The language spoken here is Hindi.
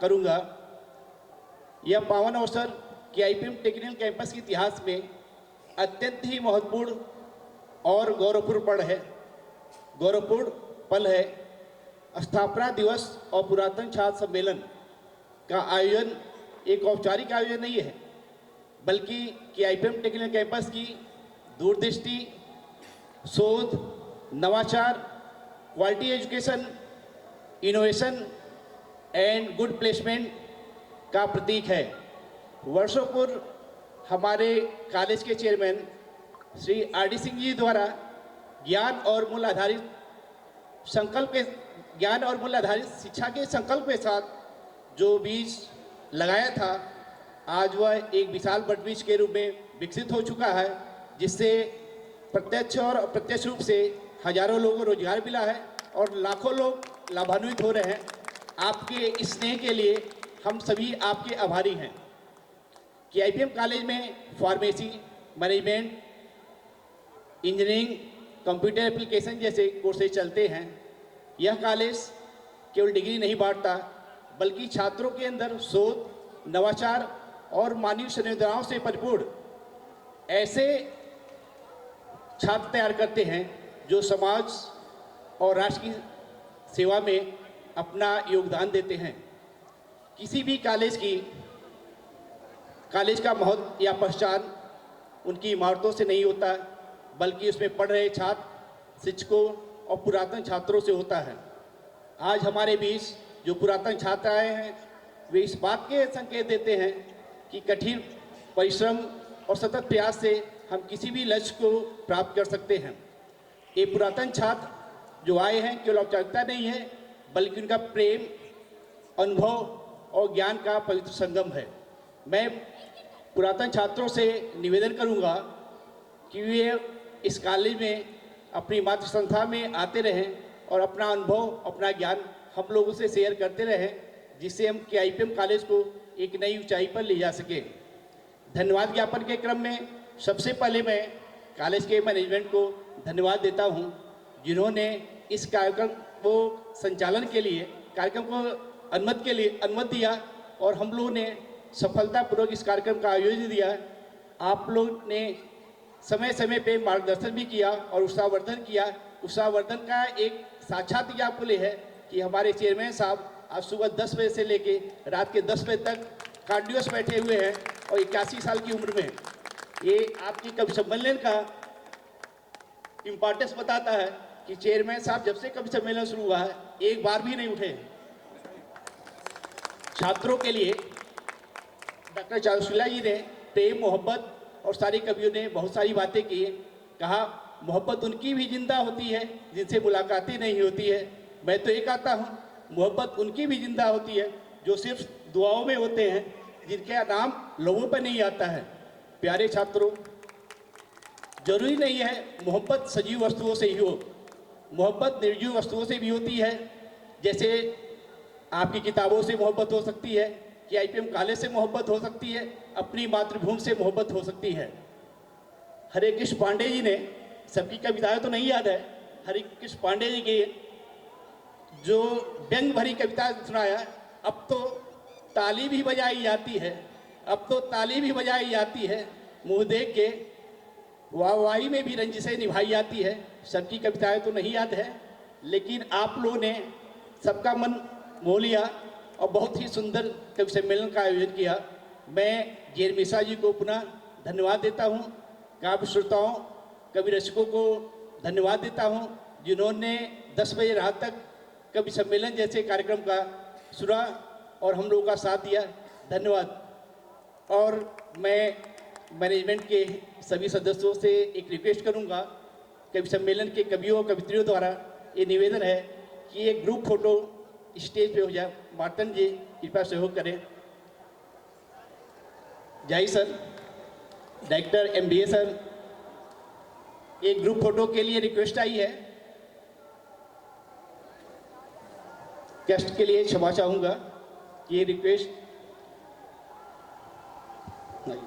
करूंगा। यह पावन अवसर कि आईपीएम टेक्निकल कैंपस के इतिहास में अत्यंत ही महत्वपूर्ण और गौरवपूर्ण पल है। स्थापना दिवस और पुरातन छात्र सम्मेलन का आयोजन एक औपचारिक आयोजन नहीं है, बल्कि कि आईपीएम टेक्निकल कैंपस की दूरदृष्टि, शोध, नवाचार, quality education, innovation and good placement का प्रतीक है। वर्षों पूर्व हमारे कॉलेज के चेयरमैन श्री आर.डी. सिंह जी द्वारा ज्ञान और मूल्य आधारित शिक्षा के संकल्प के साथ जो बीज लगाया था, आज वह एक विशाल वटवृक्ष के रूप में विकसित हो चुका है, जिससे प्रत्यक्ष और अप्रत्यक्ष रूप से हजारों लोगों को रोजगार मिला है और लाखों लोग लाभान्वित हो रहे हैं। आपके इस स्नेह के लिए हम सभी आपके आभारी हैं। कि आईपीएम कॉलेज में pharmacy, management, engineering, computer application जैसे कोर्सेज चलते हैं। यह कॉलेज केवल डिग्री नहीं बांटता, बल्कि छात्रों के अंदर शोध, नवाचार और मानवीय संवेदनाओं से परिपूर्ण ऐसे छात्र तैयार करते हैं जो समाज और राष्ट्र की सेवा में अपना योगदान देते हैं। किसी भी कॉलेज का महत्व या पहचान उनकी इमारतों से नहीं होता, बल्कि उसमें पढ़ रहे छात्र, शिक्षकों और पुरातन छात्रों से होता है। आज हमारे बीच जो पुरातन छात्र आए हैं, वे इस बात के संकेत देते हैं कि कठिन परिश्रम और सतत प्रयास से हम किसी भी लक्ष्य को प्राप्त कर सकते हैं। ये पुरातन छात्र जो आए हैं केवल औपचारिकता नहीं है, बल्कि उनका प्रेम, अनुभव और ज्ञान का पवित्र संगम है। मैं पुरातन छात्रों से निवेदन करूंगा कि वे इस कॉलेज में अपनी मातृ संस्था में आते रहें और अपना अनुभव, अपना ज्ञान हम लोगों से शेयर करते रहें, जिससे हम के आईपीएम कॉलेज को एक नई ऊंचाई पर ले जा सके। धन्यवाद ज्ञापन के क्रम में सबसे पहले मैं कॉलेज के मैनेजमेंट को धन्यवाद देता हूं, जिन्होंने इस कार्यक्रम को संचालन के लिए, कार्यक्रम को अनुमति दिया और हम लोगों ने सफलतापूर्वक इस कार्यक्रम का आयोजन दिया। आप लोग ने समय समय पे मार्गदर्शन भी किया और उत्साहवर्धन किया। उत्साहवर्धन का एक साक्षात एग्जाम्पल है कि हमारे चेयरमैन साहब आज सुबह 10 बजे से लेके रात के 10 बजे तक कंटिन्यूअस बैठे हुए हैं और 81 साल की उम्र में। ये आपकी कवि सम्मेलन का इम्पोर्टेंस बताता है कि चेयरमैन साहब जब से कवि सम्मेलन शुरू हुआ है, एक बार भी नहीं उठे। छात्रों के लिए डॉक्टर चारुशीला जी ने प्रेम, मोहब्बत और सारे कवियों ने बहुत सारी बातें की। कहा मोहब्बत उनकी भी जिंदा होती है जिनसे मुलाकातें नहीं होती है। मैं तो ये कहता हूँ मोहब्बत उनकी भी जिंदा होती है जो सिर्फ दुआओं में होते हैं, जिनका नाम लोगों पर नहीं आता है। प्यारे छात्रों, जरूरी नहीं है मोहब्बत सजीव वस्तुओं से ही हो, मोहब्बत निर्जीव वस्तुओं से भी होती है। जैसे आपकी किताबों से मोहब्बत हो सकती है, कि आईपीएम कॉलेज से मोहब्बत हो सकती है, अपनी मातृभूमि से मोहब्बत हो सकती है। हरे कृष्ण पांडे जी ने, सबकी कविताएं तो नहीं याद है, हरे कृष्ण पांडे जी की जो व्यंग भरी कविता सुनाया, अब तो ताली भी बजाई जाती है, अब तो ताली भी बजाई जाती है, मुंह देख के वाहवाही में भी रंजिशें निभाई जाती है। सबकी कविताएं तो नहीं याद है, लेकिन आप लोगों ने सबका मन मोह लिया और बहुत ही सुंदर कवि सम्मेलन का आयोजन किया। मैं जे मिश्रा जी को पुनः धन्यवाद देता हूँ। काव्य श्रोताओं, कवि रसिकों को धन्यवाद देता हूँ, जिन्होंने 10 बजे रात तक कवि सम्मेलन जैसे कार्यक्रम का सुना और हम लोगों का साथ दिया। धन्यवाद। और मैं मैनेजमेंट के सभी सदस्यों से एक रिक्वेस्ट करूंगा, कवि सम्मेलन के कवियों और कवित्रियों द्वारा ये निवेदन है कि एक ग्रुप फोटो स्टेज पे हो जाए। मार्तन जी कृपया सहयोग करें। जय सर, डायरेक्टर एमबीए सर, एक ग्रुप फोटो के लिए रिक्वेस्ट आई है। गेस्ट के लिए क्षमा चाहूंगा, ये रिक्वेस्ट नहीं।